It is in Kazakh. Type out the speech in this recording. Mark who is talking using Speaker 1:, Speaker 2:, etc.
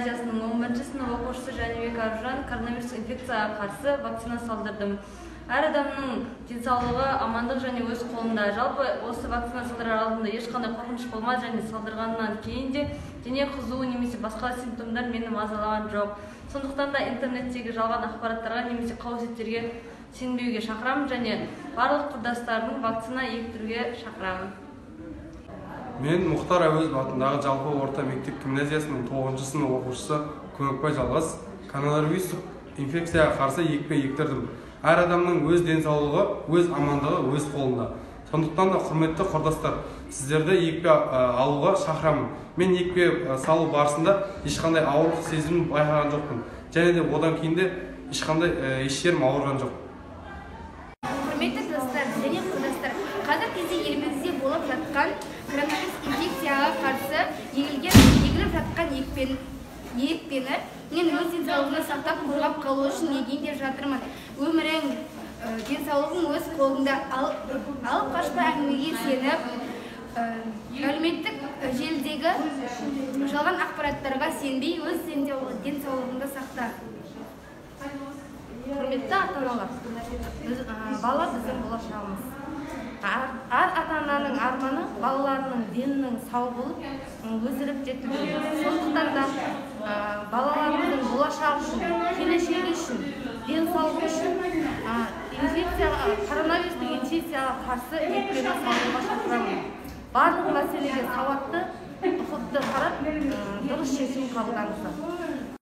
Speaker 1: гимназиясының 11 сынып оқушысы Жәнібек Аружан коронавирус инфекцияға қарсы вакцина салдырдым. Әр адамның денсаулығы, амандық және өз қолында. Жалпы осы вакцина салдырар алдында ешқандай қорқыныш болмады және салдырғаннан кейін де дене қызуы немесе басқа симптомдар мені мазалаған жоқ. Сондықтан да интернеттегі жалған ақпараттарға немесе қауесеттерге сенбеуге шақырамын және барлық құрдастардың вакцина ектіруге шақырамын.
Speaker 2: Мен Мұхтар Әуезов атындағы жалпы орта мектеп гимназиясының 9 сынып оқушысы Көмекбай Жалғас коронавирус инфекцияға қарсы екпе ектірдім. Әр адамның өз денсаулығы, өз амандығы өз қолында. Сондықтан да құрметті құрдастар, сіздерді екпе алуға шақырамын. Мен екпе салу барысында ешқандай ауырлық сезімін байқаған жоқпын. Және де одан кейін де ешқандай еш жерім ауырған жоқ.
Speaker 3: Құрметті достар және құрдастар, қазір кезде елімізде болып жатқан коронавирус инфекцияға қарсы егіліп жатқан екпені мен өз денсаулығымды сақтап қорғап қалу үшін егейін деп жатырмын. Өмірің, денсаулығың өз қолыңда. Алып қашпа әңгімеге сеніп, әлеуметтік желідегі жалған ақпараттарға сенбей, өз денсаулығыңды сақта.
Speaker 1: Құрметті ата-аналар, бала біздің болашағымыз. Әр ата-ананың арманы балаларының денінің сау болып, өсіріп жетілдіру. Сондықтан да балаларымыздың болашағы үшін, келешегі үшін, денсаулығы үшін коронавирустық инфекцияға қарсы екпені салуға шақырамын. Барлық мәселеге сауатты, ұқыпты қарап, дұрыс шешім қабылдаңыздар.